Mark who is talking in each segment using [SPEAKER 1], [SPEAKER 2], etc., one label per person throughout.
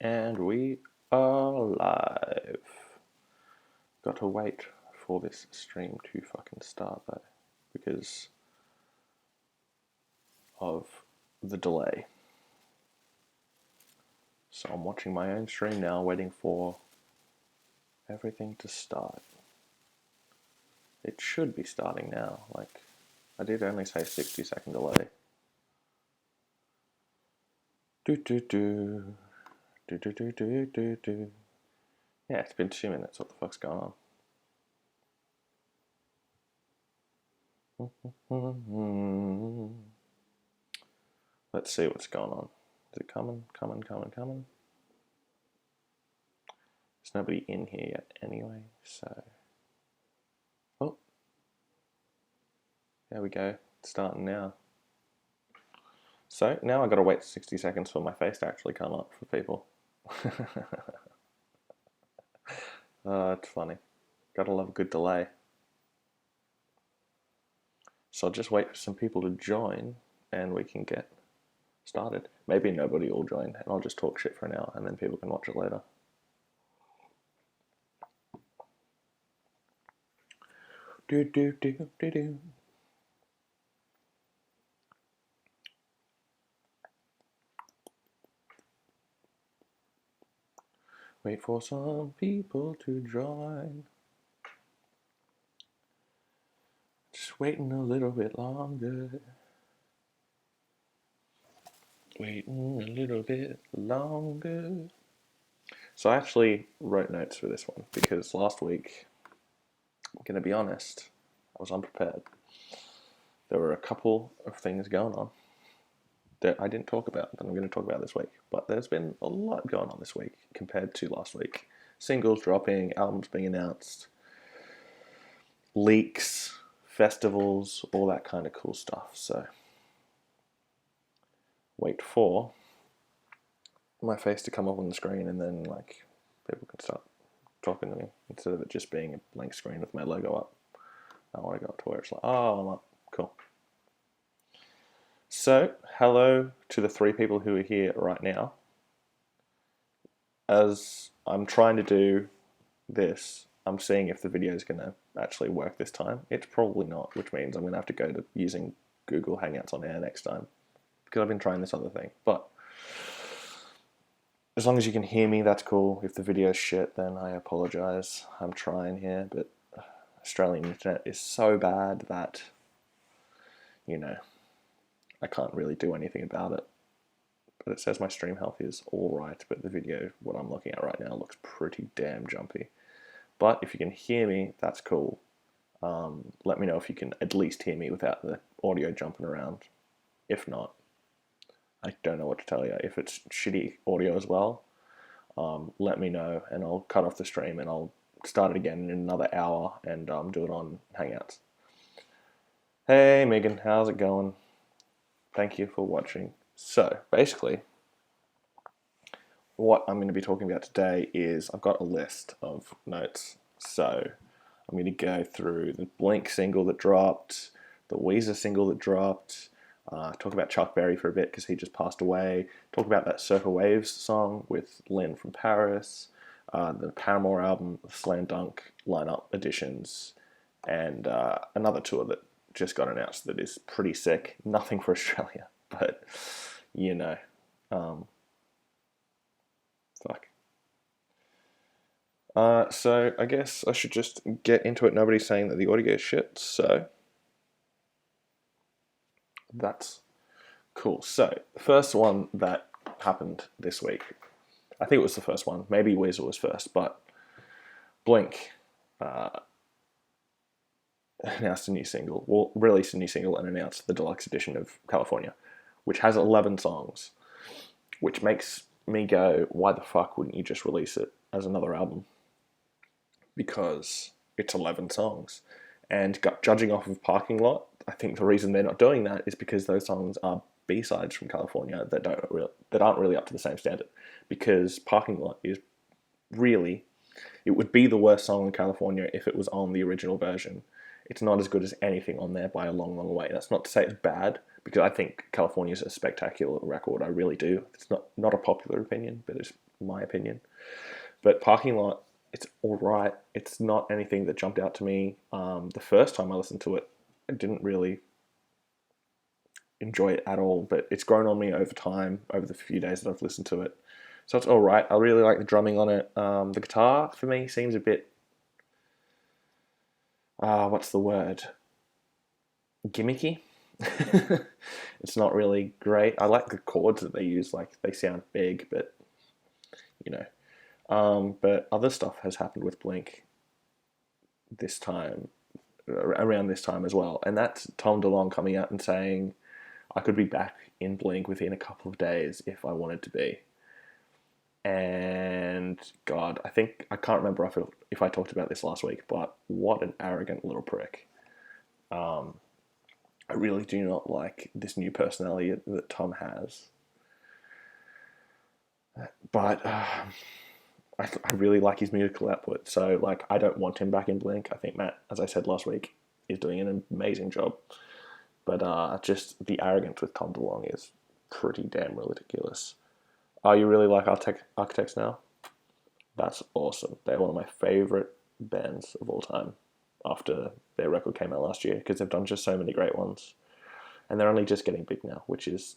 [SPEAKER 1] And we are live. Got to wait for this stream to fucking start though, because of the delay. So I'm watching my own stream now, waiting for everything to start. It should be starting now. Like, I did only say 60-second delay. Do do do. Do do do do do do. Yeah, it's been 2 minutes. What the fuck's going on? Let's see what's going on. Is it coming? Coming? There's nobody in here yet anyway, so... Oh. There we go. It's starting now. So, now I've got to wait 60 seconds for my face to actually come up for people. It's funny. Gotta love a good delay. So I'll just wait for some people to join and we can get started. Maybe nobody will join and I'll just talk shit for an hour and then people can watch it later. Do do do do do. Wait for some people to join. Just waiting a little bit longer. Waiting a little bit longer. So I actually wrote notes for this one because last week, I'm going to be honest, I was unprepared. There were a couple of things going on that I didn't talk about that I'm going to talk about this week. But there's been a lot going on this week compared to last week. Singles dropping, albums being announced, leaks, festivals, all that kind of cool stuff. So wait for my face to come up on the screen and then like people can start talking to me instead of it just being a blank screen with my logo up. I want to go up to where it's like, oh, I'm up. Cool. So, hello to the 3 people who are here right now. As I'm trying to do this, I'm seeing if the video is going to actually work this time. It's probably not, which means I'm going to have to go to using Google Hangouts on air next time because I've been trying this other thing. But as long as you can hear me, that's cool. If the video's shit, then I apologize. I'm trying here, but Australian internet is so bad that, you know, I can't really do anything about it. But it says my stream health is alright, but the video, what I'm looking at right now, looks pretty damn jumpy. But if you can hear me, that's cool. Let me know if you can at least hear me without the audio jumping around. If not, I don't know what to tell you. If it's shitty audio as well, let me know and I'll cut off the stream and I'll start it again in another hour and do it on Hangouts. Hey Megan, how's it going? Thank you for watching. So basically, what I'm going to be talking about today is I've got a list of notes. So I'm going to go through the Blink single that dropped, the Weezer single that dropped, talk about Chuck Berry for a bit because he just passed away, talk about that Surfer Waves song with Lynn from Paris, the Paramore album, the Slam Dunk lineup editions, and another tour that just got announced that is pretty sick. Nothing for Australia, but you know, fuck. So I guess I should just get into it. Nobody's saying that the audio is shit, so that's cool. So the first one that happened this week, I think it was the first one. Maybe Weezer was first, but Blink announced a new single, well, released a new single and announced the deluxe edition of California, which has 11 songs, which makes me go, why the fuck wouldn't you just release it as another album? Because it's 11 songs. And judging off of Parking Lot, I think the reason they're not doing that is because those songs are B-sides from California that aren't really up to the same standard. Because Parking Lot is really, it would be the worst song in California if it was on the original version. It's not as good as anything on there by a long, long way. That's not to say it's bad, because I think California is a spectacular record. I really do. It's not a popular opinion, but it's my opinion. But Parking Lot, it's all right. It's not anything that jumped out to me. The first time I listened to it, I didn't really enjoy it at all, but it's grown on me over time, over the few days that I've listened to it. So it's all right. I really like the drumming on it. The guitar, for me, seems a bit, what's the word? Gimmicky. It's not really great. I like the chords that they use, like they sound big, but you know. But other stuff has happened with Blink this time, around this time as well, and that's Tom DeLonge coming out and saying, "I could be back in Blink within a couple of days if I wanted to be." And God, I can't remember if I talked about this last week, but what an arrogant little prick. I really do not like this new personality that Tom has. But I really like his musical output. So, like, I don't want him back in Blink. I think Matt, as I said last week, is doing an amazing job. But just the arrogance with Tom DeLonge is pretty damn ridiculous. Oh, you really like Architects Now? That's awesome. They're one of my favorite bands of all time after their record came out last year because they've done just so many great ones. And they're only just getting big now, which is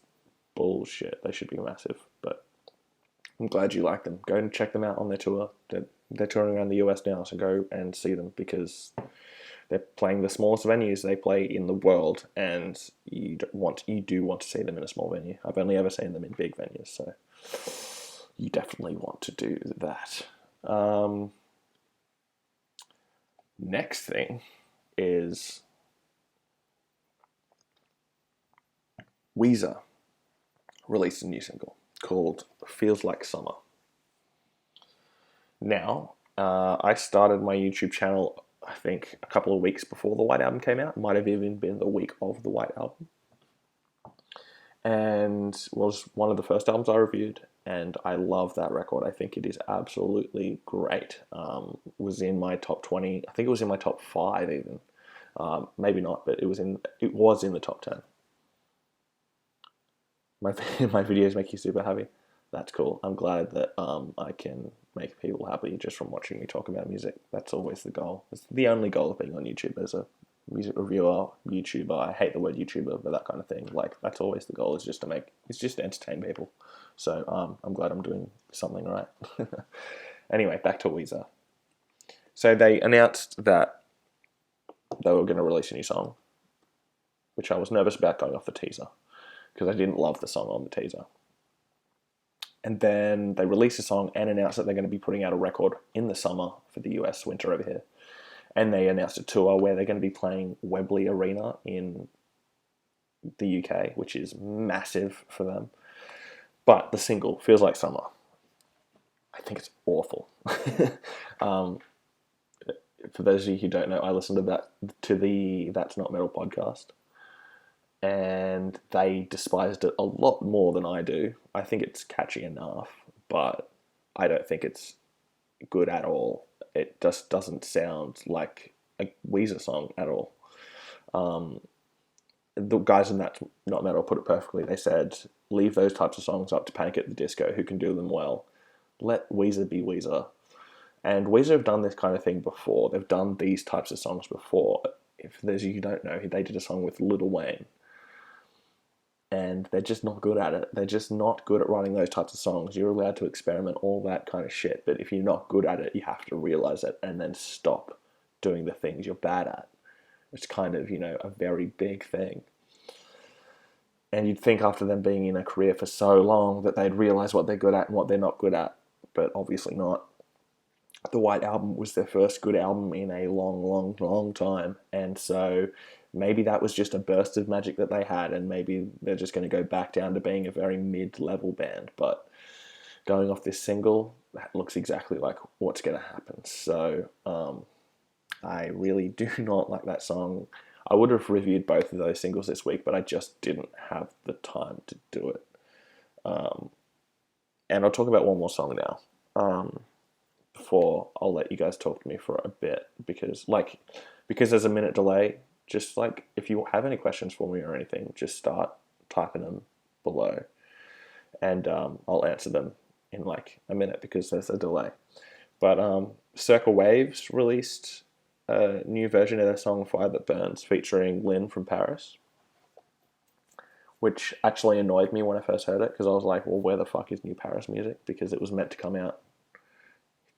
[SPEAKER 1] bullshit. They should be massive. But I'm glad you like them. Go and check them out on their tour. They're touring around the US now, so go and see them because they're playing the smallest venues they play in the world, and you do want to see them in a small venue. I've only ever seen them in big venues, so you definitely want to do that. Next thing is Weezer released a new single called Feels Like Summer. Now, I started my YouTube channel, I think, a couple of weeks before the White Album came out. It might have even been the week of the White Album. And was one of the first albums I reviewed, and I love that record. I think it is absolutely great. Was in my top 20. I think it was in my top 5 even. Maybe not, but it was in the top 10. My videos make you super happy. That's cool. I'm glad that I can make people happy just from watching me talk about music. That's always the goal. It's the only goal of being on YouTube as a music reviewer, YouTuber. I hate the word YouTuber, but that kind of thing. Like, that's always the goal, is just to entertain people. So I'm glad I'm doing something right. Anyway, back to Weezer. So they announced that they were going to release a new song, which I was nervous about going off the teaser because I didn't love the song on the teaser. And then they released a song and announced that they're going to be putting out a record in the summer for the US, winter over here. And they announced a tour where they're going to be playing Wembley Arena in the UK, which is massive for them. But the single, Feels Like Summer, I think it's awful. For those of you who don't know, I listened to the That's Not Metal podcast, and they despised it a lot more than I do. I think it's catchy enough, but I don't think it's good at all. It just doesn't sound like a Weezer song at all. The guys in That's Not Metal put it perfectly. They said, leave those types of songs up to Panic at the Disco, who can do them well. Let Weezer be Weezer. And Weezer have done this kind of thing before. They've done these types of songs before. If those of you who don't know, they did a song with Lil Wayne. And they're just not good at it. They're just not good at writing those types of songs. You're allowed to experiment, all that kind of shit. But if you're not good at it, you have to realize it and then stop doing the things you're bad at. It's kind of, a very big thing. And you'd think after them being in a career for so long that they'd realize what they're good at and what they're not good at. But obviously not. The White Album was their first good album in a long, long, long time. And so maybe that was just a burst of magic that they had, and maybe they're just going to go back down to being a very mid-level band. But going off this single, that looks exactly like what's going to happen. So I really do not like that song. I would have reviewed both of those singles this week, but I just didn't have the time to do it. And I'll talk about one more song now. Before I'll let you guys talk to me for a bit, because there's a minute delay. Just if you have any questions for me or anything, just start typing them below, and I'll answer them in like a minute because there's a delay. But Circle Waves released a new version of their song Fire That Burns featuring Lynn from Paris, which actually annoyed me when I first heard it because I was like, well, where the fuck is new Paris music? Because it was meant to come out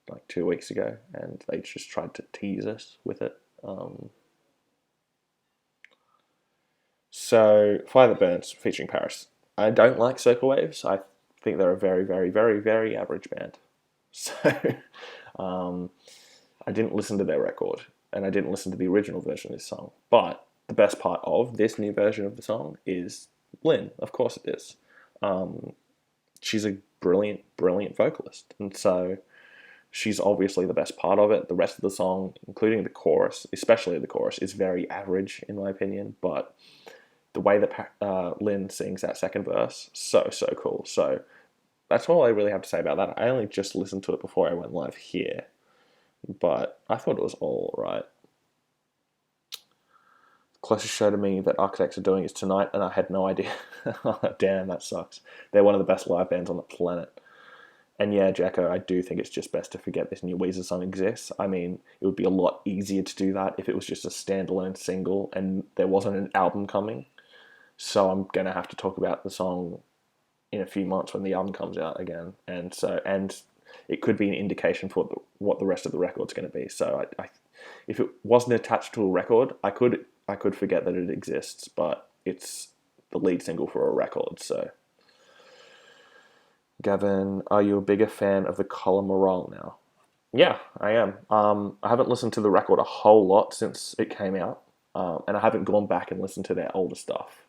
[SPEAKER 1] like 2 weeks ago and they just tried to tease us with it. So Fire That Burns featuring Paris. I don't like Circle Waves. I think they're a very, very, very, very average band. So um, I didn't listen to their record and I didn't listen to the original version of this song. But the best part of this new version of the song is Lynn. Of course it is. She's a brilliant, brilliant vocalist. And so she's obviously the best part of it. The rest of the song, including the chorus, especially the chorus, is very average in my opinion. But the way that Lynn sings that second verse, so cool. So that's all I really have to say about that. I only just listened to it before I went live here, but I thought it was all right. The closest show to me that Architects are doing is tonight, and I had no idea. Damn, that sucks. They're one of the best live bands on the planet. And yeah, Jacko, I do think it's just best to forget this new Weezer song exists. I mean, it would be a lot easier to do that if it was just a standalone single and there wasn't an album coming. So I'm going to have to talk about the song in a few months when the album comes out again. And it could be an indication for what the rest of the record's going to be. So if it wasn't attached to a record, I could forget that it exists, but it's the lead single for a record. So, Gavin, are you a bigger fan of the Collar Morale now? Yeah, I am. I haven't listened to the record a whole lot since it came out, and I haven't gone back and listened to their older stuff.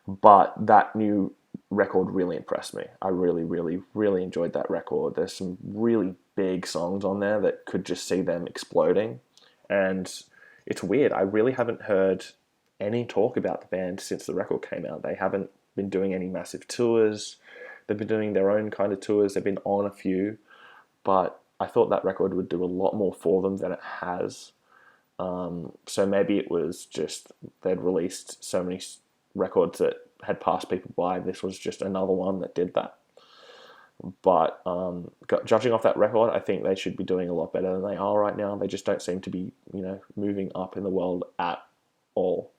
[SPEAKER 1] But that new record really impressed me. I really, really, really enjoyed that record. There's some really big songs on there that could just see them exploding. And it's weird. I really haven't heard any talk about the band since the record came out. They haven't been doing any massive tours. They've been doing their own kind of tours. They've been on a few. But I thought that record would do a lot more for them than it has. So maybe it was just they'd released so many records that had passed people by. This was just another one that did that. But judging off that record, I think they should be doing a lot better than they are right now. They just don't seem to be, moving up in the world at all.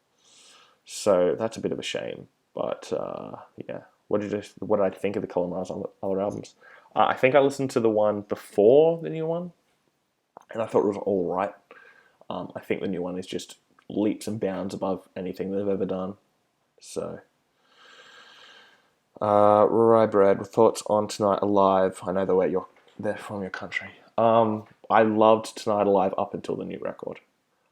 [SPEAKER 1] So that's a bit of a shame. But yeah, what did I think of the Collar Morales on the other albums? I think I listened to the one before the new one, and I thought it was all right. I think the new one is just leaps and bounds above anything they've ever done. So, Rye Bread, thoughts on Tonight Alive? I know they're from your country. I loved Tonight Alive up until the new record.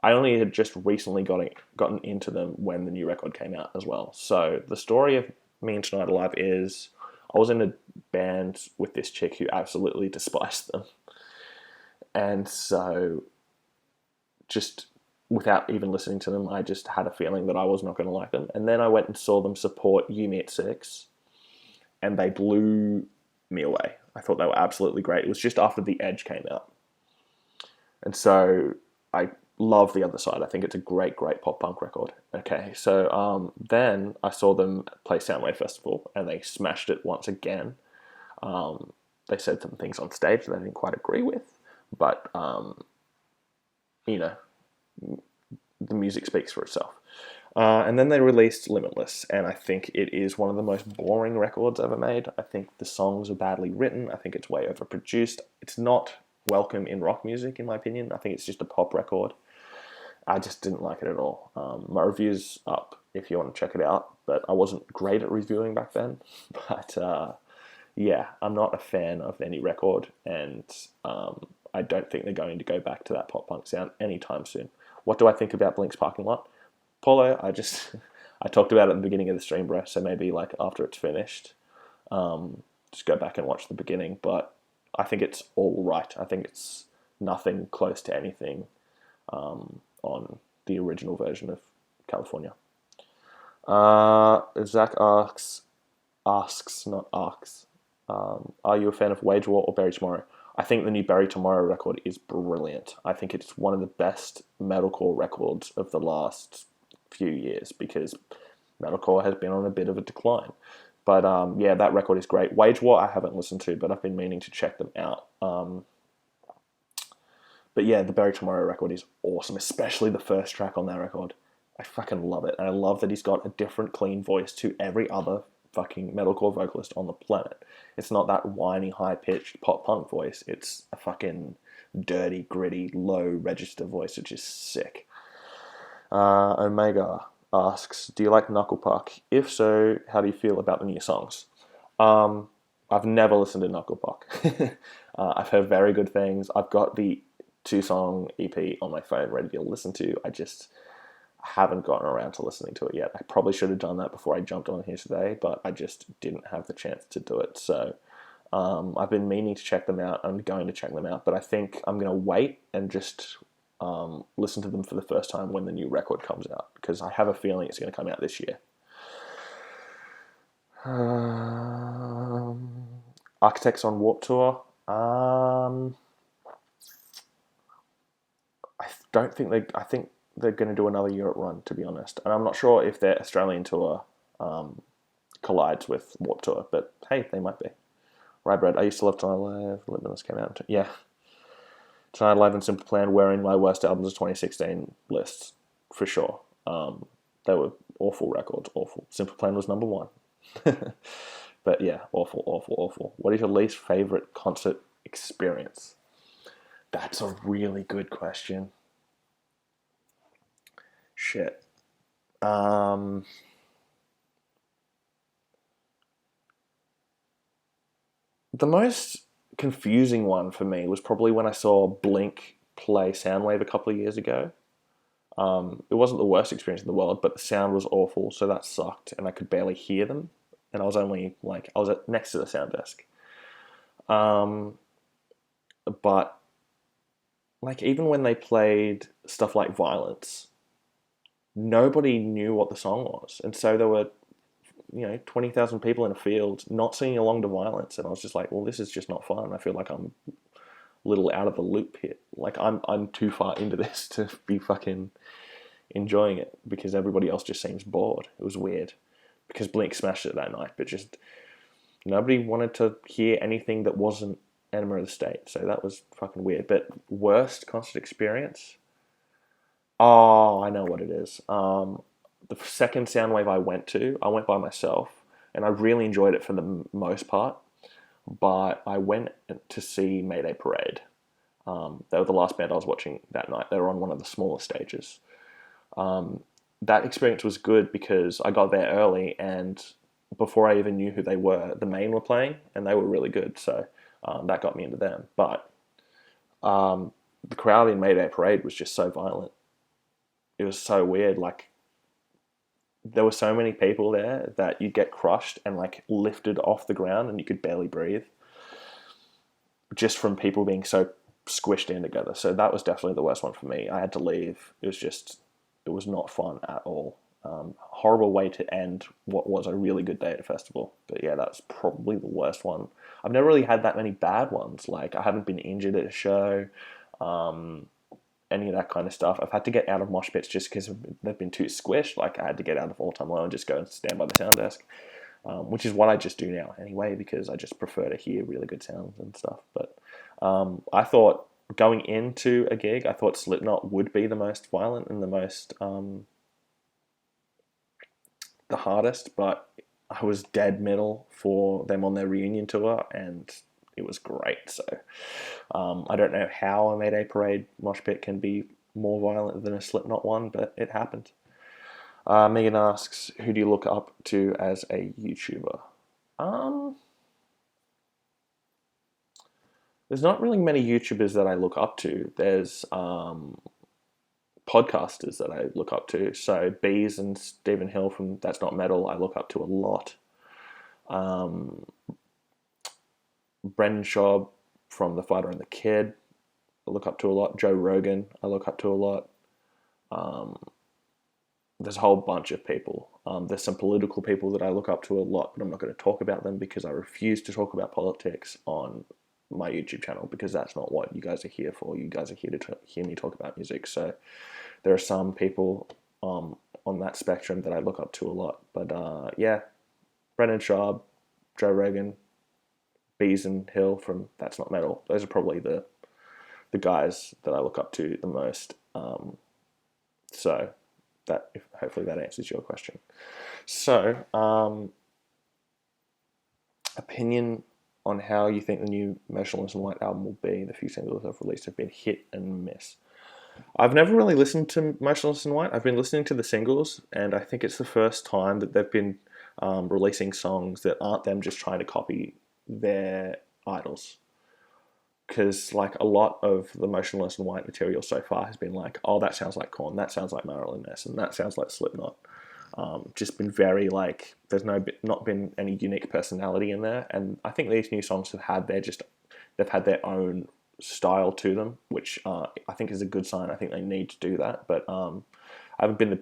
[SPEAKER 1] I only had just recently gotten into them when the new record came out as well. So the story of me and Tonight Alive is I was in a band with this chick who absolutely despised them. And so just without even listening to them, I just had a feeling that I was not going to like them. And then I went and saw them support You Me at 6, and they blew me away. I thought they were absolutely great. It was just after The Edge came out. And so I love The Other Side. I think it's a great, great pop-punk record. Okay, so then I saw them play Soundwave Festival, and they smashed it once again. They said some things on stage that I didn't quite agree with, but, the music speaks for itself. And then they released Limitless, and I think it is one of the most boring records ever made. I think the songs are badly written. I think it's way overproduced. It's not welcome in rock music, in my opinion. I think it's just a pop record. I just didn't like it at all. My review's up if you want to check it out, but I wasn't great at reviewing back then. But yeah, I'm not a fan of any record, and I don't think they're going to go back to that pop-punk sound anytime soon. What do I think about Blink's Parking Lot? Paulo, I talked about it at the beginning of the stream, bro, so maybe like after it's finished, just go back and watch the beginning, but I think it's all right. I think it's nothing close to anything on the original version of California. Zach asks, not asks, are you a fan of Wage War or Bury Tomorrow? I think the new Bury Tomorrow record is brilliant. I think it's one of the best metalcore records of the last few years because metalcore has been on a bit of a decline. But yeah, that record is great. Wage War I haven't listened to, but I've been meaning to check them out. But yeah, the Barry Tomorrow record is awesome, especially the first track on that record. I fucking love it. And I love that he's got a different, clean voice to every other fucking metalcore vocalist on the planet. It's not that whiny, high-pitched pop punk voice. It's a fucking dirty, gritty, low register voice, which is sick. Omega asks, do you like Knuckle Puck? If so, how do you feel about the new songs? I've never listened to Knuckle Puck. I've heard very good things. I've got the 2-song EP on my phone ready to listen to. I just haven't gotten around to listening to it yet. I probably should have done that before I jumped on here today, but I just didn't have the chance to do it. So I've been meaning to check them out. I'm going to check them out, but I think I'm going to wait and just listen to them for the first time when the new record comes out, because I have a feeling it's going to come out this year. Architects on Warped Tour. I think they're going to do another Europe run, to be honest. And I'm not sure if their Australian tour collides with Warped Tour, but hey, they might be. Rybread, I used to love Tonight Alive. Limitless came out. Yeah. Tonight Alive and Simple Plan were in my worst albums of 2016 lists, for sure. They were awful records, awful. Simple Plan was number 1. But yeah, awful, awful, awful. What is your least favourite concert experience? That's a really good question. Shit. The most confusing one for me was probably when I saw Blink play Soundwave a couple of years ago. It wasn't the worst experience in the world, but the sound was awful, so that sucked, and I could barely hear them. And I was only next to the sound desk. But like even when they played stuff like Violence, nobody knew what the song was, and so there were 20,000 people in a field not singing along to Violence, and I was just like, well, this is just not fun. I feel like I'm a little out of the loop here. Like I'm too far into this to be fucking enjoying it because everybody else just seems bored. It was weird because Blink smashed it that night, but just nobody wanted to hear anything that wasn't Enema of the State. So that was fucking weird. But worst concert experience? Oh, I know what it is. The second Soundwave I went by myself, and I really enjoyed it for the most part. But I went to see Mayday Parade. They were the last band I was watching that night. They were on one of the smaller stages. That experience was good because I got there early, and before I even knew who they were, the Main were playing, and they were really good. So that got me into them. But the crowd in Mayday Parade was just so violent. It was so weird. Like, there were so many people there that you get crushed and like lifted off the ground and you could barely breathe just from people being so squished in together. So that was definitely the worst one for me. I had to leave. It was not fun at all. Horrible way to end what was a really good day at a festival. But yeah, that's probably the worst one. I've never really had that many bad ones. Like, I haven't been injured at a show. Any of that kind of stuff. I've had to get out of mosh pits just because they've been too squished. Like, I had to get out of All Time Low and just go and stand by the sound desk, which is what I just do now anyway, because I just prefer to hear really good sounds and stuff. But I thought going into a gig, I thought Slipknot would be the most violent and the most the hardest, but I was dead middle for them on their reunion tour, and it was great. So I don't know how a Mayday Parade mosh pit can be more violent than a Slipknot one, but it happened. Megan asks, who do you look up to as a YouTuber? There's not really many YouTubers that I look up to. There's podcasters that I look up to. So Bees and Stephen Hill from That's Not Metal, I look up to a lot. Brendan Schaub from The Fighter and the Kid, I look up to a lot. Joe Rogan, I look up to a lot. There's a whole bunch of people. There's some political people that I look up to a lot, but I'm not going to talk about them because I refuse to talk about politics on my YouTube channel, because that's not what you guys are here for. You guys are here to hear me talk about music. So there are some people on that spectrum that I look up to a lot. But yeah, Brendan Schaub, Joe Rogan, Beeson Hill from That's Not Metal. Those are probably the guys that I look up to the most. So hopefully that answers your question. So, opinion on how you think the new Motionless in White album will be. The few singles I've released have been hit and miss. I've never really listened to Motionless in White. I've been listening to the singles, and I think it's the first time that they've been releasing songs that aren't them just trying to copy their idols. Because like a lot of the Motionless in White material so far has been like, oh, that sounds like Korn, that sounds like Marilyn Manson, that sounds like Slipknot. Just been very like, there's not been any unique personality in there, and I think these new songs have had they've had their own style to them, which I think is a good sign. I think they need to do that, but I haven't been the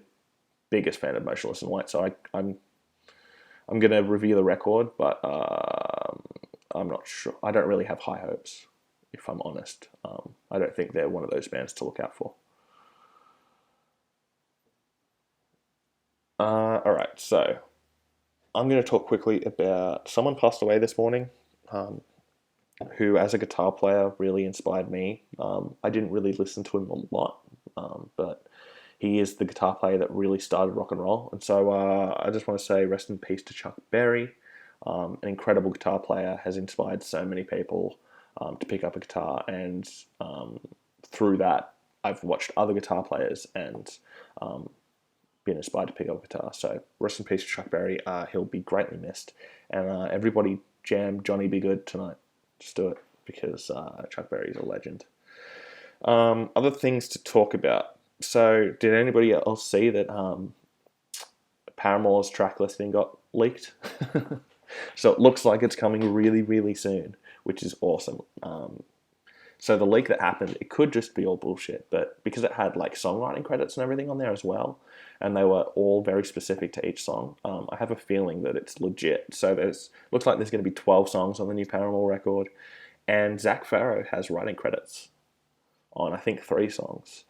[SPEAKER 1] biggest fan of Motionless in White, so I'm going to review the record, but I'm not sure. I don't really have high hopes, if I'm honest. I don't think they're one of those bands to look out for. All right, so I'm going to talk quickly about someone passed away this morning, who, as a guitar player, really inspired me. I didn't really listen to him a lot, but he is the guitar player that really started rock and roll. And so I just want to say rest in peace to Chuck Berry. An incredible guitar player, has inspired so many people to pick up a guitar. And through that, I've watched other guitar players and been inspired to pick up a guitar. So rest in peace to Chuck Berry. He'll be greatly missed. And everybody jam Johnny Be Good tonight. Just do it, because Chuck Berry is a legend. Other things to talk about. So, did anybody else see that Paramore's track listing got leaked? So it looks like it's coming really, really soon, which is awesome. So the leak that happened, it could just be all bullshit, but because it had like songwriting credits and everything on there as well, and they were all very specific to each song, I have a feeling that it's legit. So looks like there's going to be 12 songs on the new Paramore record, and Zach Farrow has writing credits on, I think, 3 songs.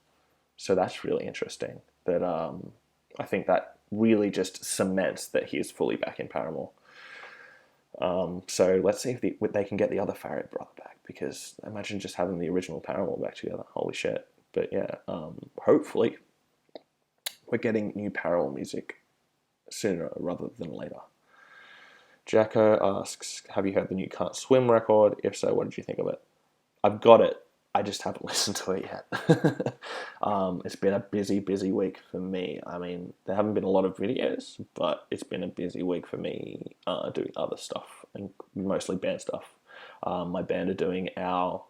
[SPEAKER 1] So that's really interesting. That I think that really just cements that he is fully back in Paramore. So let's see if they can get the other Farrow brother back, because imagine just having the original Paramore back together. Holy shit. But yeah, hopefully we're getting new Paramore music sooner rather than later. Jacko asks, have you heard the new Can't Swim record? If so, what did you think of it? I've got it. I just haven't listened to it yet. It's been a busy, busy week for me. I mean, there haven't been a lot of videos, but it's been a busy week for me doing other stuff, and mostly band stuff. My band are doing our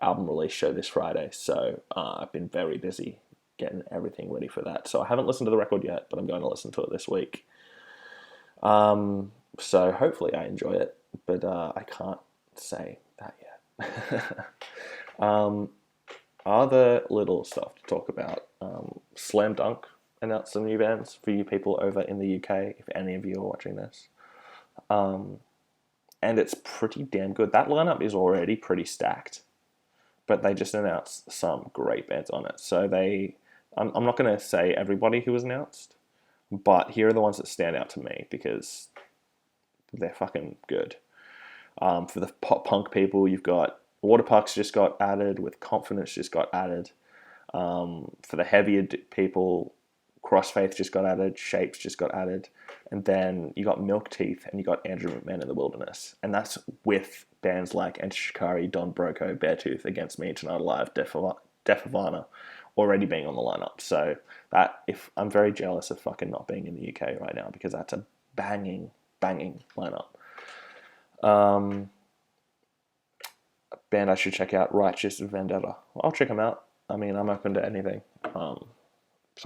[SPEAKER 1] album release show this Friday, so I've been very busy getting everything ready for that. So I haven't listened to the record yet, but I'm going to listen to it this week. So hopefully I enjoy it, but I can't say that yet. Other little stuff to talk about. Slam Dunk announced some new bands for you people over in the UK, if any of you are watching this. And it's pretty damn good. That lineup is already pretty stacked, but they just announced some great bands on it. So I'm not going to say everybody who was announced, but here are the ones that stand out to me because they're fucking good. For the pop punk people, you've got Waterparks just got added, with Confidence just got added. For the heavier people, Crossfaith just got added, Shapes just got added, and then you got Milk Teeth and you got Andrew McMahon in the Wilderness, and that's with bands like Enter Shikari, Don Broco, Beartooth, Against Me, Tonight Alive, Deaf Havana already being on the lineup. So I'm very jealous of fucking not being in the UK right now, because that's a banging lineup. Band I should check out, Righteous Vendetta. I'll check them out. I mean, I'm open to anything, so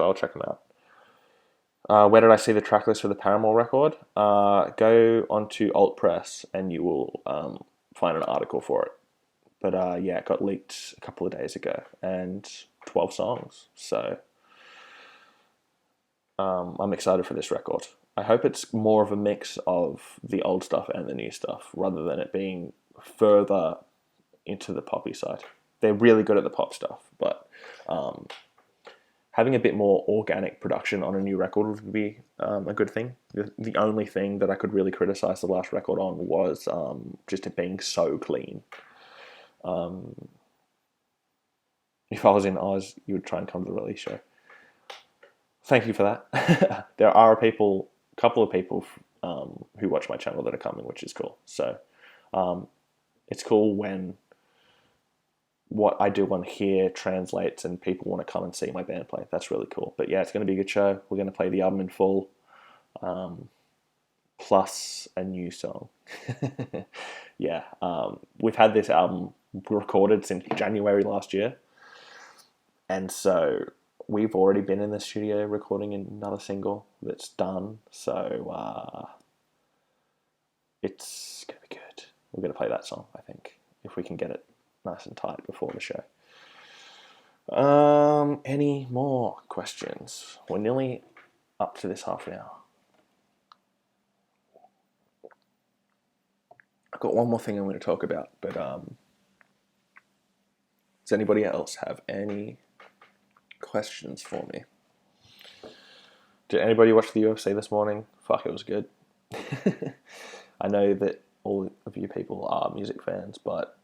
[SPEAKER 1] I'll check them out. Where did I see the track list for the Paramore record? Go onto Alt Press and you will find an article for it. But yeah, it got leaked a couple of days ago, and 12 songs. So I'm excited for this record. I hope it's more of a mix of the old stuff and the new stuff, rather than it being further into the poppy side. They're really good at the pop stuff, but having a bit more organic production on a new record would be a good thing. The only thing that I could really criticize the last record on was just it being so clean. If I was in Oz, you would try and come to the release show. Thank you for that. There are a couple of people who watch my channel that are coming, which is cool. So it's cool when what I do on here translates and people want to come and see my band play. That's really cool. But yeah, it's going to be a good show. We're going to play the album in full, plus a new song. Yeah, we've had this album recorded since January last year. And so we've already been in the studio recording another single that's done. So it's going to be good. We're going to play that song, I think, if we can get it nice and tight before the show. Any more questions? We're nearly up to this half an hour. I've got one more thing I'm going to talk about, but does anybody else have any questions for me? Did anybody watch the UFC this morning? Fuck, it was good. I know that all of you people are music fans, but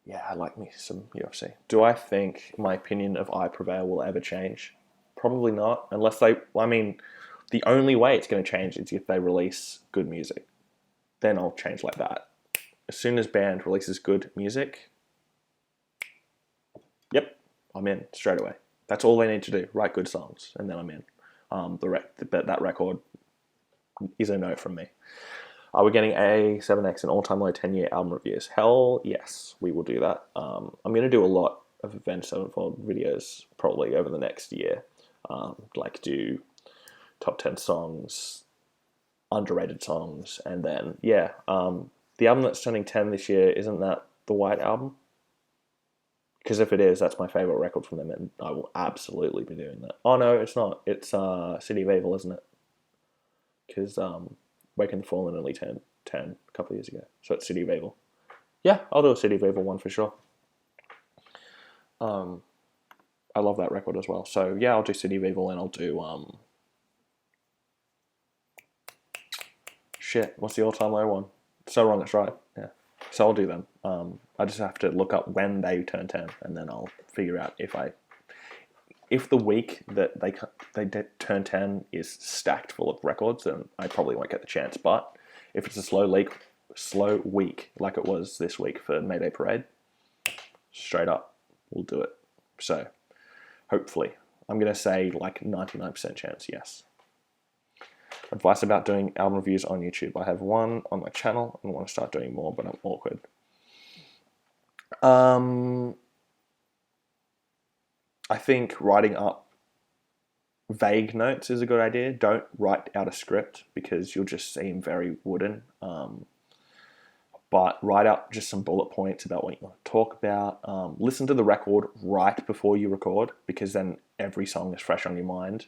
[SPEAKER 1] yeah, I like me some UFC. Do I think my opinion of I Prevail will ever change? Probably not, unless they, I mean, the only way it's going to change is if they release good music. Then I'll change like that. As soon as band releases good music, yep, I'm in straight away. That's all they need to do, write good songs, and then I'm in. That record is a no from me. Are we getting A7X an all-time low 10-year album reviews? Hell yes, we will do that. I'm going to do a lot of Avenged Sevenfold videos probably over the next year. Like do top 10 songs, underrated songs, and then, yeah, the album that's turning 10 this year, isn't that the White Album? Because if it is, that's my favourite record from them, and I will absolutely be doing that. Oh no, it's not. It's City of Evil, isn't it? Because Waking the Fallen only turned 10 a couple of years ago. So it's City of Evil. Yeah, I'll do a City of Evil one for sure. I love that record as well. So yeah, I'll do City of Evil, and I'll do shit, what's the all-time low one? So Wrong It's Right. Yeah. So I'll do them. I just have to look up when they turn 10, and then I'll figure out if the week that they turn 10 is stacked full of records, then I probably won't get the chance. But if it's a slow week like it was this week for Mayday Parade, straight up, we'll do it. So hopefully, I'm going to say like 99% chance, yes. Advice about doing album reviews on YouTube. I have one on my channel and want to start doing more, but I'm awkward. I think writing up vague notes is a good idea. Don't write out a script because you'll just seem very wooden. But write out just some bullet points about what you want to talk about. Listen to the record right before you record, because then every song is fresh on your mind.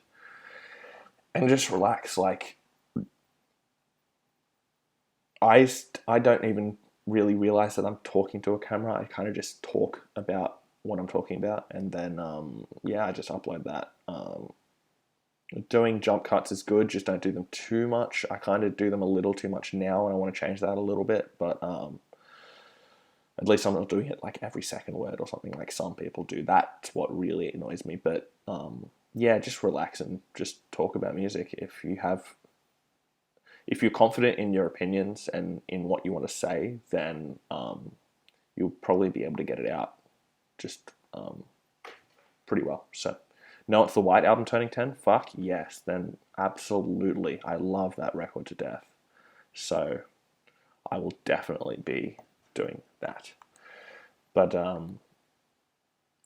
[SPEAKER 1] And just relax. Like, I don't even really realize that I'm talking to a camera. I kind of just talk about what I'm talking about, and then yeah, I just upload that. Doing jump cuts is good, just don't do them too much. I kind of do them a little too much now, and I want to change that a little bit, but at least I'm not doing it like every second word or something like some people do. That's what really annoys me. But yeah, just relax and just talk about music. If you're confident in your opinions and in what you want to say, then you'll probably be able to get it out just pretty well. So, no, it's the White Album turning 10? Fuck yes, then absolutely. I love that record to death. So, I will definitely be doing that. But,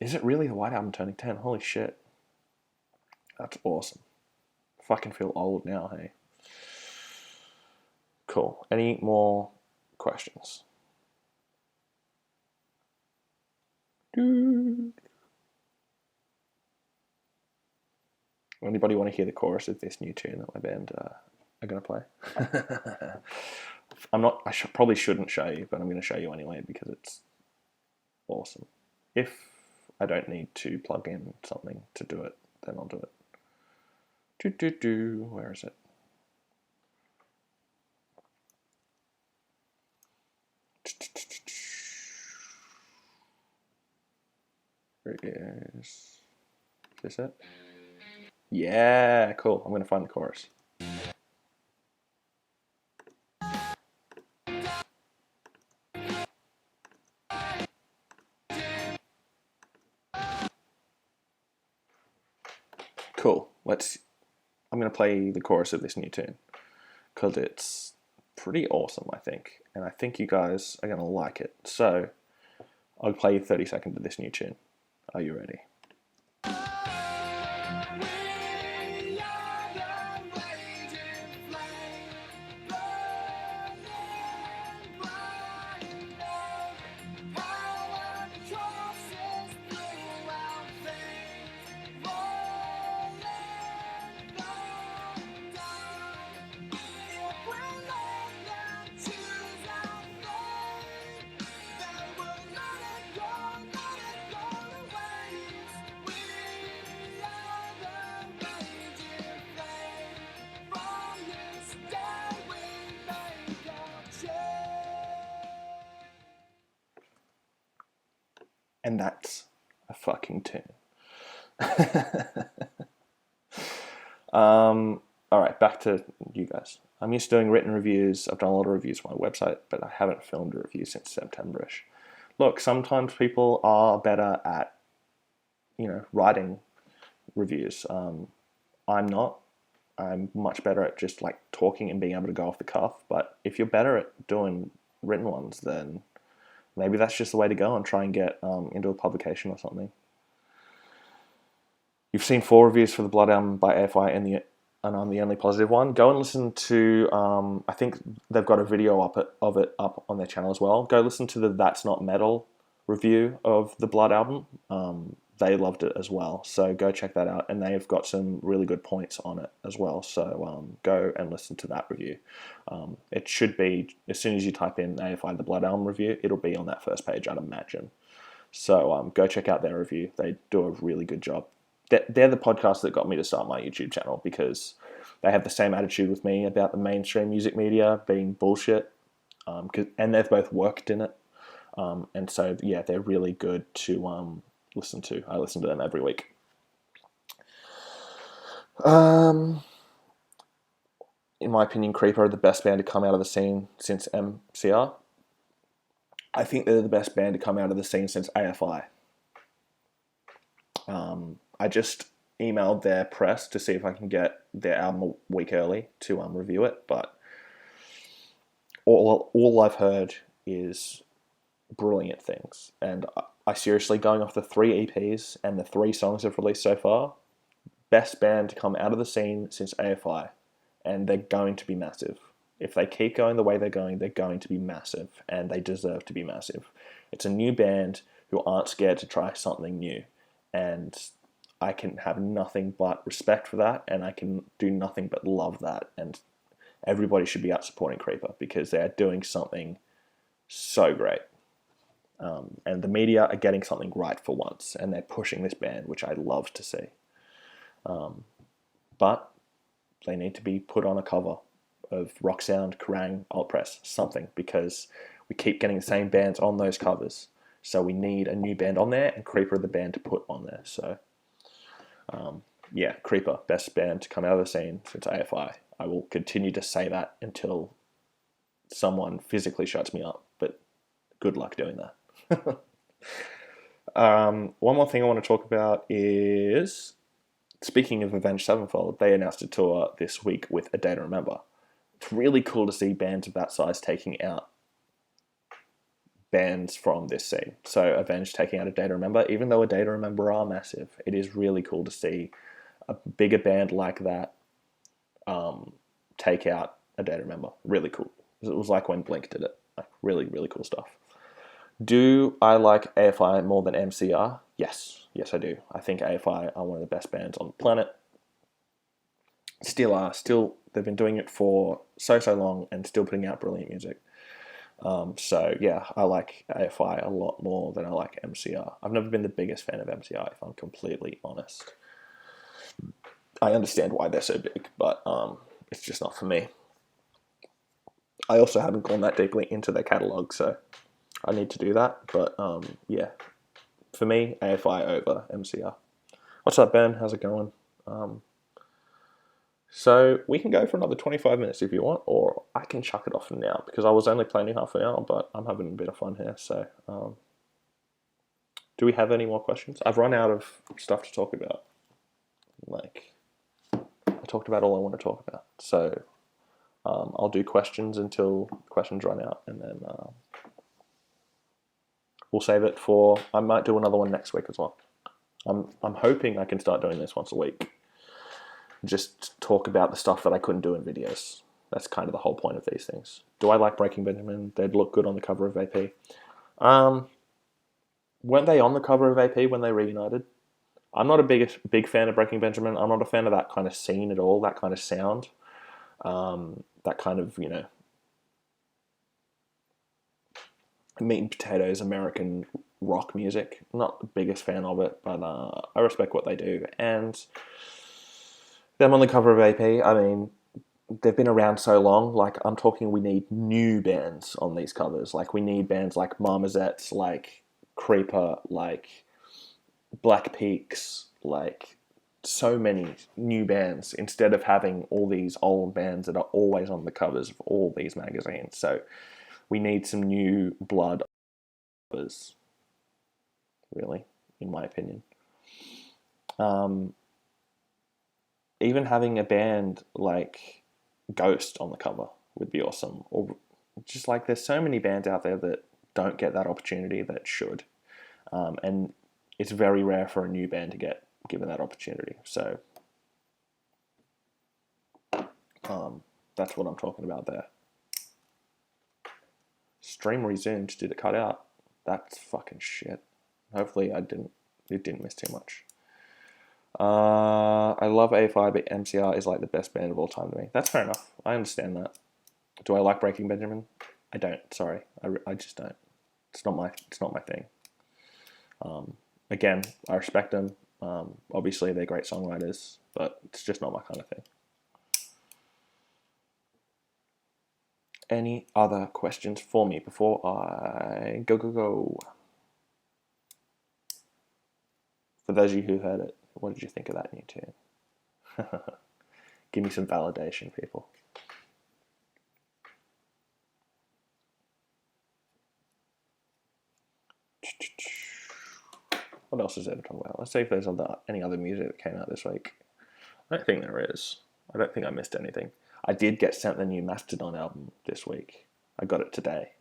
[SPEAKER 1] is it really the White Album turning 10? Holy shit. That's awesome. Fucking feel old now, hey? Cool. Any more questions? Anybody want to hear the chorus of this new tune that my band are going to play? I probably shouldn't show you, but I'm going to show you anyway because it's awesome. If I don't need to plug in something to do it, then I'll do it. Where is it? There it is. Is this it? Yeah, cool. I'm going to find the chorus. Cool. I'm going to play the chorus of this new tune because it's pretty awesome, I think. And I think you guys are going to like it. So I'll play 30 seconds of this new tune. Are you ready? And that's a fucking tune. Alright, back to you guys. I'm used to doing written reviews. I've done a lot of reviews on my website, but I haven't filmed a review since September-ish. Look, sometimes people are better at, writing reviews. I'm not. I'm much better at just like talking and being able to go off the cuff. But if you're better at doing written ones, then maybe that's just the way to go and try and get into a publication or something. You've seen 4 reviews for the Blood album by AFI, and I'm the only positive one. Go and listen to, I think they've got a video of it up on their channel as well. Go listen to the That's Not Metal review of the Blood album. They loved it as well. So go check that out. And they've got some really good points on it as well. So go and listen to that review. It should be, as soon as you type in AFI the Blood album review, it'll be on that first page, I'd imagine. So go check out their review. They do a really good job. They're the podcast that got me to start my YouTube channel because they have the same attitude with me about the mainstream music media being bullshit. And they've both worked in it. And so, yeah, they're really good to listen to. I listen to them every week. In my opinion, Creeper are the best band to come out of the scene since MCR. I think they're the best band to come out of the scene since AFI. I just emailed their press to see if I can get their album a week early to review it, but all I've heard is brilliant things. And I seriously, going off the 3 EPs and the 3 songs they've released so far, best band to come out of the scene since AFI, and they're going to be massive. If they keep going the way they're going to be massive, and they deserve to be massive. It's a new band who aren't scared to try something new, and I can have nothing but respect for that, and I can do nothing but love that, and everybody should be out supporting Creeper because they are doing something so great. And the media are getting something right for once, and they're pushing this band, which I love to see. But they need to be put on a cover of Rock Sound, Kerrang, Alt Press, something, because we keep getting the same bands on those covers. So we need a new band on there, and Creeper are the band to put on there. So, yeah, Creeper, best band to come out of the scene since AFI. I will continue to say that until someone physically shuts me up, but good luck doing that. One more thing I want to talk about is, speaking of Avenged Sevenfold, they announced a tour this week with A Day to Remember. It's really cool to see bands of that size taking out bands from this scene. So Avenged taking out A Day to Remember, even though A Day to Remember are massive, it is really cool to see a bigger band like that take out A Day to Remember. Really cool. It was like when Blink did it. Like really, really cool stuff. Do I like AFI more than MCR? Yes. Yes, I do. I think AFI are one of the best bands on the planet. Still are. They've been doing it for so long and still putting out brilliant music. So yeah, I like AFI a lot more than I like MCR. I've never been the biggest fan of MCR, if I'm completely honest. I understand why they're so big, but it's just not for me. I also haven't gone that deeply into their catalog, so I need to do that. But yeah, for me, AFI over MCR. What's up, Ben? How's it going? So we can go for another 25 minutes if you want, or I can chuck it off now because I was only planning half an hour, but I'm having a bit of fun here. So, do we have any more questions? I've run out of stuff to talk about. Like, I talked about all I want to talk about. So, I'll do questions until questions run out, and then we'll save it for. I might do another one next week as well. I'm hoping I can start doing this once a week. Just talk about the stuff that I couldn't do in videos. That's kind of the whole point of these things. Do I like Breaking Benjamin? They'd look good on the cover of AP. Weren't they on the cover of AP when they reunited? I'm not a big fan of Breaking Benjamin. I'm not a fan of that kind of scene at all, that kind of sound. That kind of, meat and potatoes American rock music. Not the biggest fan of it, but I respect what they do. And them on the cover of AP, I mean, they've been around so long. Like, I'm talking, we need new bands on these covers. Like, we need bands like Marmozets, like Creeper, like Black Peaks, like so many new bands instead of having all these old bands that are always on the covers of all these magazines. So we need some new blood covers, really, in my opinion. Even having a band like Ghost on the cover would be awesome. Or just like there's so many bands out there that don't get that opportunity that should. And it's very rare for a new band to get given that opportunity. So that's what I'm talking about there. Stream resumed. Did it cut out? That's fucking shit. Hopefully it didn't miss too much. I love A5, but MCR is like the best band of all time to me. That's fair enough. I understand that. Do I like Breaking Benjamin? I don't. Sorry, I just don't. It's not my thing. Again, I respect them. Obviously, they're great songwriters, but it's just not my kind of thing. Any other questions for me before I go? For those of you who heard it, what did you think of that new tune? Give me some validation, people. What else is there to talk about? Let's see if there's any other music that came out this week. I don't think there is. I don't think I missed anything. I did get sent the new Mastodon album this week. I got it today.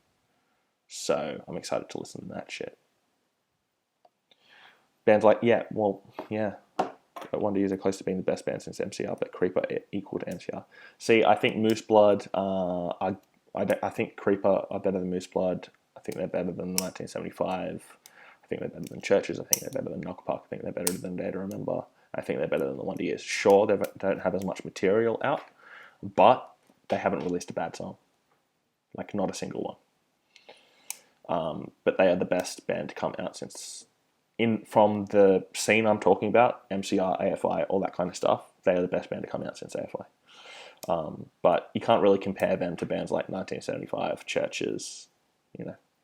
[SPEAKER 1] So I'm excited to listen to that shit. Bands like, yeah. Wonder Years are close to being the best band since MCR, but Creeper equaled MCR. See, I think Moose Blood, I think Creeper are better than Moose Blood. I think they're better than 1975. I think they're better than Churches. I think they're better than Knock Park. I think they're better than Day to Remember. I think they're better than the Wonder Years. Sure, they don't have as much material out, but they haven't released a bad song. Like, not a single one. But they are the best band to come out since... From the scene I'm talking about, MCR, AFI, all that kind of stuff, they are the best band to come out since AFI. But you can't really compare them to bands like 1975, Churches,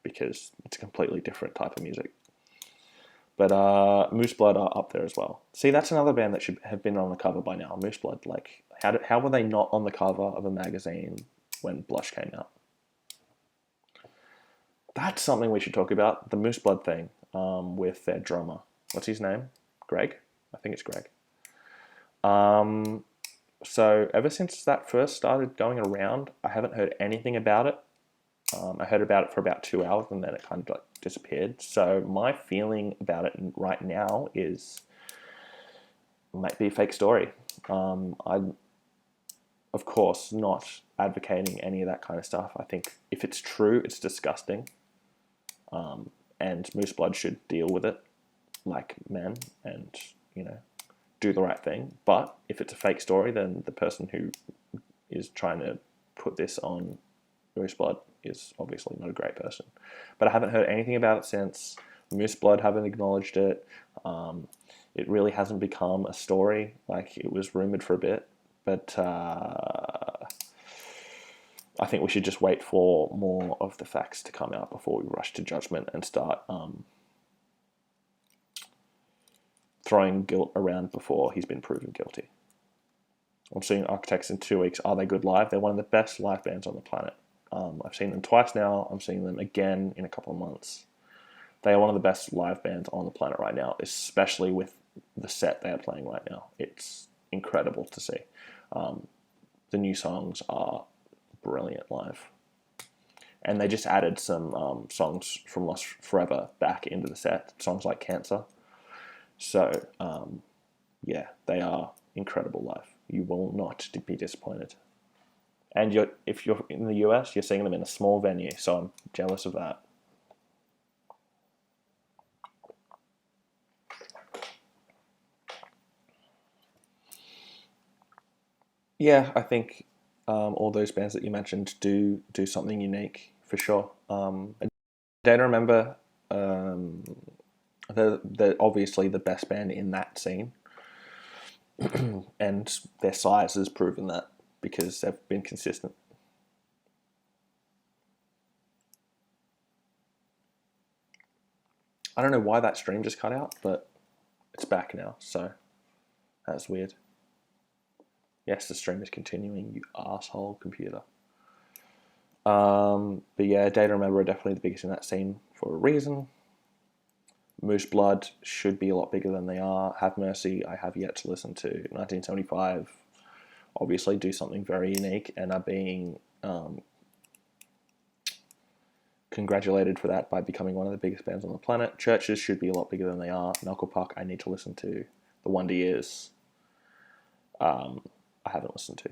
[SPEAKER 1] because it's a completely different type of music. But Moose Blood are up there as well. See, that's another band that should have been on the cover by now. Moose Blood, like, how were they not on the cover of a magazine when Blush came out? That's something we should talk about, the Moose Blood thing. With their drummer. What's his name? Greg? I think it's Greg. So ever since that first started going around, I haven't heard anything about it. I heard about it for about 2 hours and then it kind of like disappeared. So my feeling about it right now is it might be a fake story. I'm, of course, not advocating any of that kind of stuff. I think if it's true, it's disgusting. And Moose Blood should deal with it like men and, do the right thing. But if it's a fake story, then the person who is trying to put this on Moose Blood is obviously not a great person. But I haven't heard anything about it since. Moose Blood haven't acknowledged it. It really hasn't become a story. Like, it was rumored for a bit, but I think we should just wait for more of the facts to come out before we rush to judgment and start throwing guilt around before he's been proven guilty. I'm seeing Architects in 2 weeks. Are they good live? They're one of the best live bands on the planet. I've seen them twice now. I'm seeing them again in a couple of months. They are one of the best live bands on the planet right now, especially with the set they are playing right now. It's incredible to see. The new songs are brilliant live. And they just added some songs from Lost Forever back into the set, songs like Cancer. So, yeah, they are incredible live. You will not be disappointed. And if you're in the US, you're seeing them in a small venue, so I'm jealous of that. Yeah, I think all those bands that you mentioned do something unique for sure. Data Remember, they're obviously the best band in that scene, and their size has proven that because they've been consistent. I don't know why that stream just cut out, but it's back now, so that's weird. Yes, the stream is continuing, you asshole computer. But yeah, Data Remember are definitely the biggest in that scene for a reason. Moose Blood should be a lot bigger than they are. Have Mercy, I have yet to listen to. 1975, obviously do something very unique and are being congratulated for that by becoming one of the biggest bands on the planet. Churches should be a lot bigger than they are. Knuckle Puck, I need to listen to. The Wonder Years, I haven't listened to.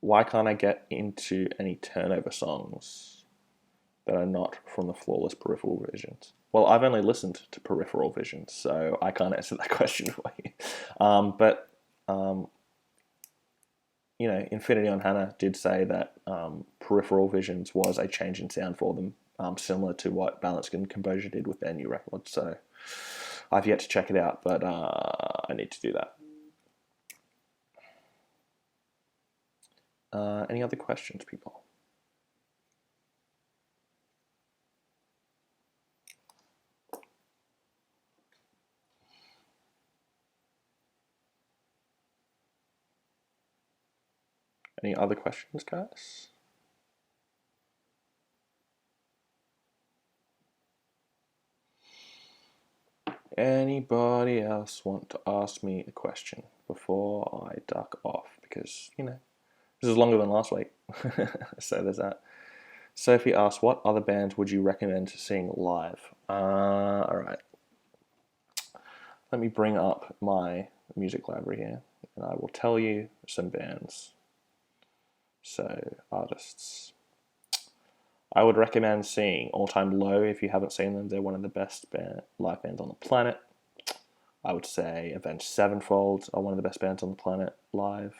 [SPEAKER 1] Why can't I get into any Turnover songs that are not from the Flawless Peripheral Visions? Well, I've only listened to Peripheral Visions, so I can't answer that question for you. You know, Infinity on Hannah did say that Peripheral Visions was a change in sound for them, similar to what Balance and Composure did with their new record. So I've yet to check it out, but I need to do that. Any other questions, people? Any other questions, guys? Anybody else want to ask me a question before I duck off? Because, you know, this is longer than last week. So there's that. Sophie asked, what other bands would you recommend seeing live? Alright. Let me bring up my music library here, and I will tell you some bands. So, artists. I would recommend seeing All Time Low if you haven't seen them. They're one of the best live bands on the planet. I would say Avenged Sevenfold are one of the best bands on the planet live.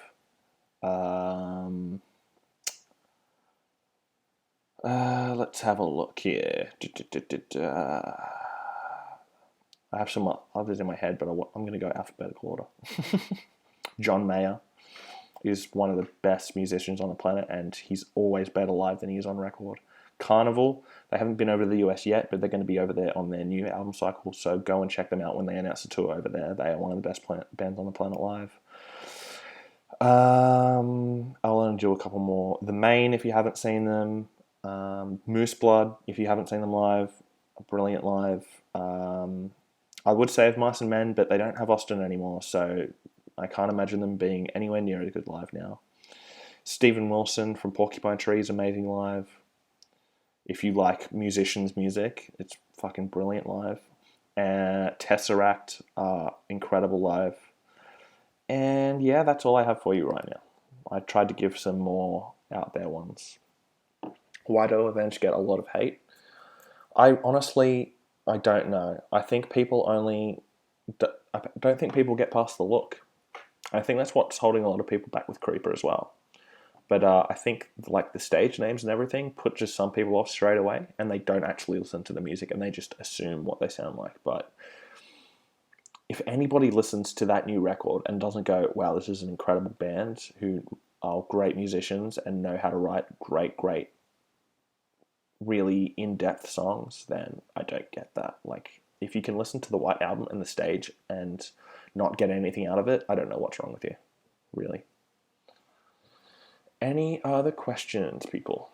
[SPEAKER 1] Let's have a look here. I have some others in my head, but I'm going to go alphabetical order. John Mayer is one of the best musicians on the planet, and he's always better live than he is on record. Carnival, they haven't been over to the US yet, but they're going to be over there on their new album cycle, so go and check them out when they announce the tour over there. They are one of the best bands on the planet live. I'll only do a couple more. The Main, if you haven't seen them. Moose Blood, if you haven't seen them live. Brilliant live. I would say of Mice and Men, but they don't have Austin anymore, so I can't imagine them being anywhere near as good live now. Steven Wilson from Porcupine Tree is amazing live. If you like musicians' music, it's fucking brilliant live. Tesseract are incredible live. And yeah, that's all I have for you right now. I tried to give some more out there ones. Why do Avenged get a lot of hate? I don't know. I think people I don't think people get past the look. I think that's what's holding a lot of people back with Creeper as well. But I think like the stage names and everything put just some people off straight away, and they don't actually listen to the music and they just assume what they sound like. But if anybody listens to that new record and doesn't go, wow, this is an incredible band who are great musicians and know how to write great, really in-depth songs, then I don't get that. Like, if you can listen to the White Album and the stage and not get anything out of it, I don't know what's wrong with you, really. Any other questions, people?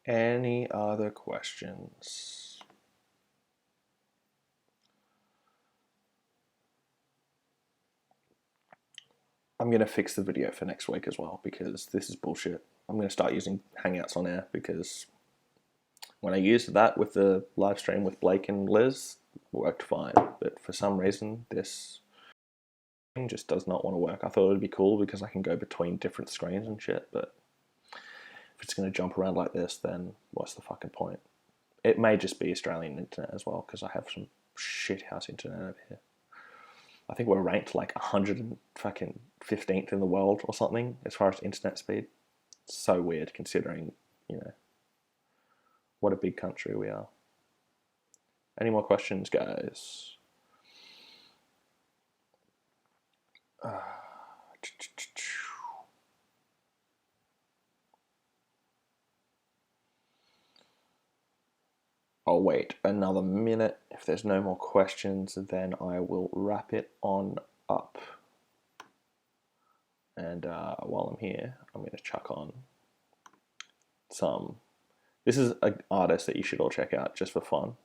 [SPEAKER 1] Any other questions? I'm going to fix the video for next week as well because this is bullshit. I'm going to start using Hangouts on Air because when I used that with the live stream with Blake and Liz, it worked fine. But for some reason, this just does not want to work. I thought it would be cool because I can go between different screens and shit, but if it's going to jump around like this, then what's the fucking point? It may just be Australian internet as well, because I have some shithouse internet over here. I think we're ranked like 115th in the world or something as far as internet speed. It's so weird considering, what a big country we are. Any more questions, guys? I'll wait another minute. If there's no more questions, then I will wrap it on up. And while I'm here, I'm going to chuck on some. This is an artist that you should all check out just for fun.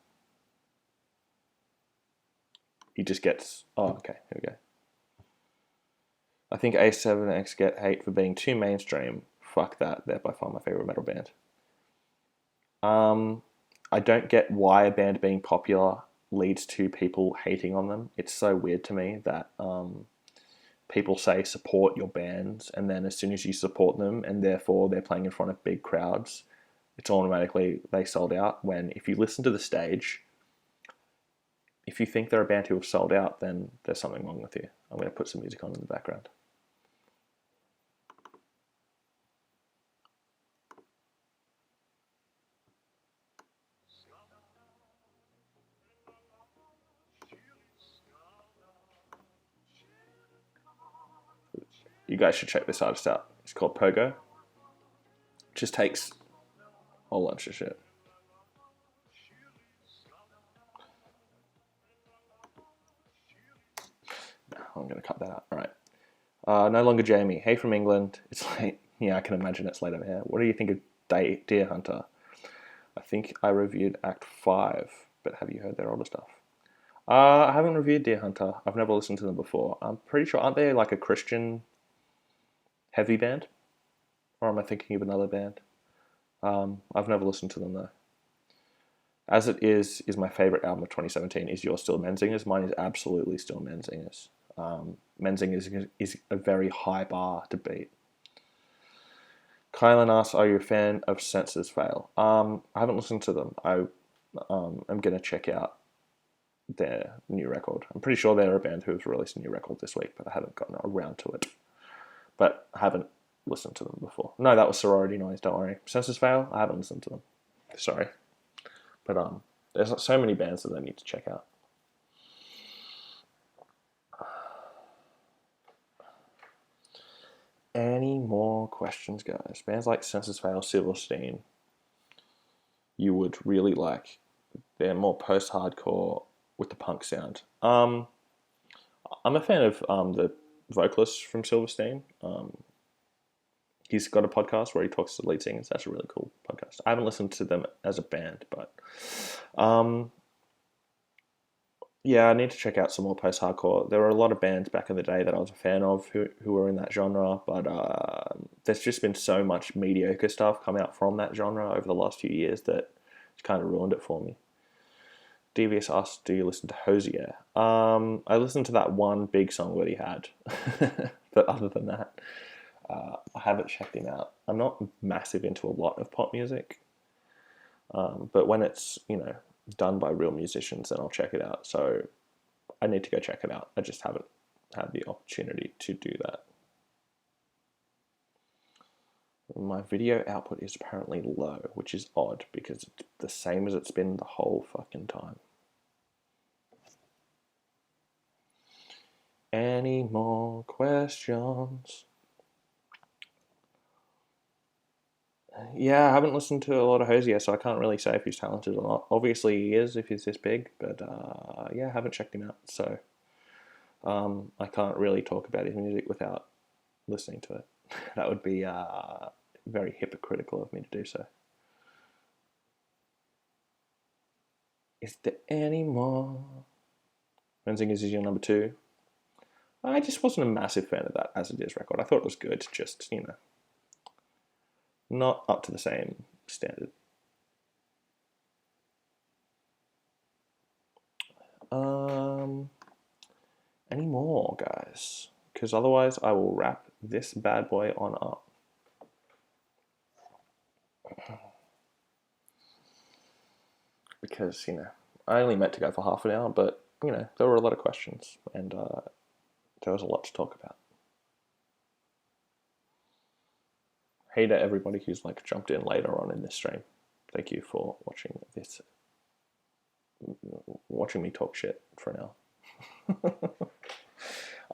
[SPEAKER 1] He just gets. Oh, okay, here we go. I think A7X get hate for being too mainstream. Fuck that. They're by far my favorite metal band. I don't get why a band being popular leads to people hating on them. It's so weird to me that people say support your bands, and then as soon as you support them and therefore they're playing in front of big crowds, it's automatically they sold out. When if you listen to the stage, if you think they're a band who have sold out, then there's something wrong with you. I'm going to put some music on in the background. You guys should check this artist out. It's called Pogo. Just takes a whole bunch of shit. I'm going to cut that out. All right. No longer Jamie. Hey from England. It's late. Yeah, I can imagine it's late over here. What do you think of Deer Hunter? I think I reviewed Act 5, but have you heard their older stuff? I haven't reviewed Deer Hunter. I've never listened to them before. I'm pretty sure, aren't they like a Christian heavy band? Or am I thinking of another band? I've never listened to them though. As It Is my favorite album of 2017. Is yours still Menzingers? Mine is absolutely still Menzingers. Menzingers is a very high bar to beat. Kylan asks, are you a fan of Senses Fail? I haven't listened to them. I am going to check out their new record. I'm pretty sure they're a band who has released a new record this week, but I haven't gotten around to it. But I haven't listened to them before. No, that was Sorority Noise, don't worry. Senses Fail, I haven't listened to them. Sorry. But there's so many bands that I need to check out. Any more questions, guys? Bands like Senses Fail, Silverstein, you would really like. They're more post-hardcore with the punk sound. I'm a fan of the vocalist from Silverstein. He's got a podcast where he talks to lead singers. That's a really cool podcast. I haven't listened to them as a band, but yeah, I need to check out some more post-hardcore. There were a lot of bands back in the day that I was a fan of who were in that genre, but there's just been so much mediocre stuff come out from that genre over the last few years that it's kind of ruined it for me. Devious asked, do you listen to Hosier? I listened to that one big song that he had, but other than that, I haven't checked him out. I'm not massive into a lot of pop music, but when it's, done by real musicians, then I'll check it out. So I need to go check it out. I just haven't had the opportunity to do that. My video output is apparently low, which is odd because it's the same as it's been the whole fucking time. Any more questions? Yeah, I haven't listened to a lot of Hosier, so I can't really say if he's talented or not. Obviously he is if he's this big, but yeah, I haven't checked him out, so I can't really talk about his music without listening to it. That would be very hypocritical of me to do so. Is there any more? Menzingers is your number 2. I just wasn't a massive fan of that As It Is record. I thought it was good, just, you know, not up to the same standard. Any more, guys? Because otherwise I will wrap this bad boy on up. Because, you know, I only meant to go for half an hour, but, you know, there were a lot of questions, and there was a lot to talk about. Hey to everybody who's like jumped in later on in this stream. Thank you for watching this, watching me talk shit for now.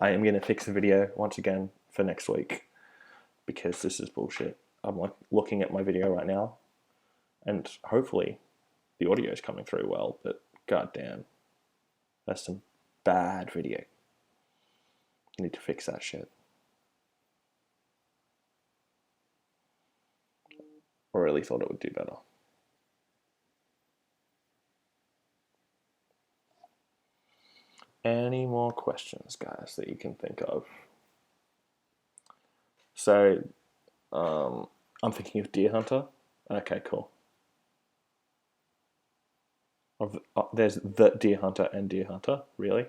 [SPEAKER 1] I am going to fix the video once again for next week because this is bullshit. I'm like looking at my video right now, and hopefully the audio is coming through well, but goddamn, that's some bad video. I need to fix that shit. I really thought it would do better. Any more questions, guys, that you can think of? So, I'm thinking of Deer Hunter. Okay, cool. There's the Deer Hunter and Deer Hunter. Really?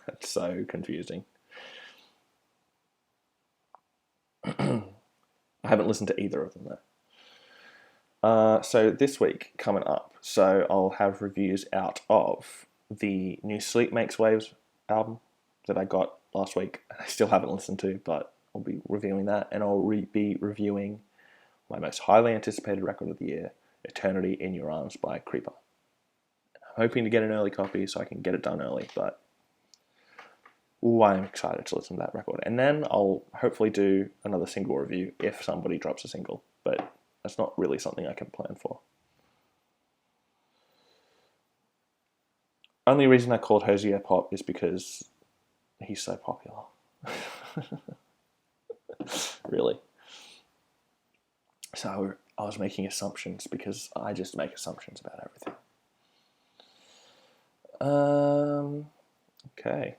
[SPEAKER 1] That's so confusing. I haven't listened to either of them though. So this week coming up, so I'll have reviews out of the new Sleep Makes Waves album that I got last week. I still haven't listened to, but I'll be reviewing that, and I'll be reviewing my most highly anticipated record of the year, Eternity in Your Arms by Creeper. I'm hoping to get an early copy so I can get it done early, but I'm excited to listen to that record. And then I'll hopefully do another single review if somebody drops a single, but that's not really something I can plan for. Only reason I called Hosier pop is because he's so popular. Really. So I was making assumptions because I just make assumptions about everything. Okay.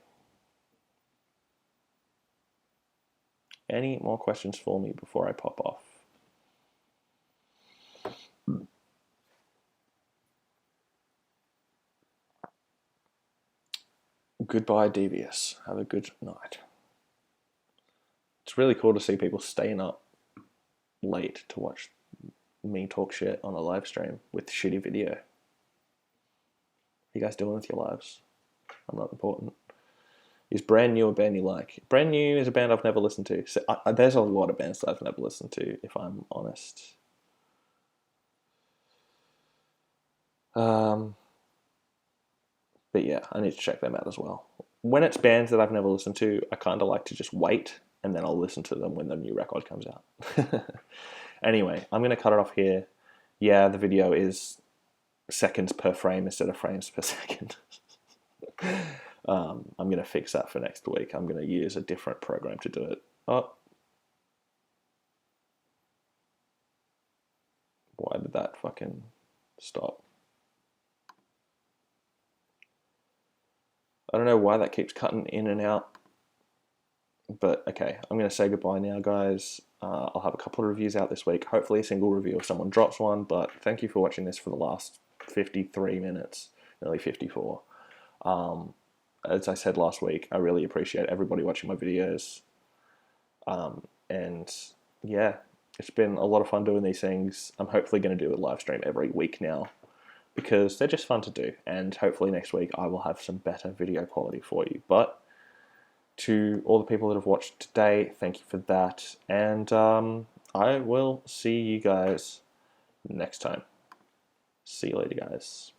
[SPEAKER 1] Any more questions for me before I pop off? Goodbye, Devious. Have a good night. It's really cool to see people staying up late to watch me talk shit on a live stream with shitty video. What are you guys doing with your lives? I'm not important. Is Brand New a band you like? Brand New is a band I've never listened to. So, there's a lot of bands that I've never listened to, if I'm honest. But yeah, I need to check them out as well. When it's bands that I've never listened to, I kind of like to just wait, and then I'll listen to them when the new record comes out. Anyway, I'm going to cut it off here. Yeah, the video is seconds per frame instead of frames per second. I'm going to fix that for next week. I'm going to use a different program to do it. Oh. Why did that fucking stop? I don't know why that keeps cutting in and out. But okay, I'm going to say goodbye now, guys. I'll have a couple of reviews out this week. Hopefully a single review if someone drops one. But thank you for watching this for the last 53 minutes, nearly 54. As I said last week, I really appreciate everybody watching my videos. And yeah, it's been a lot of fun doing these things. I'm hopefully going to do a live stream every week now. because they're just fun to do, and hopefully next week I will have some better video quality for you. But to all the people that have watched today, thank you for that, and I will see you guys next time. See you later, guys.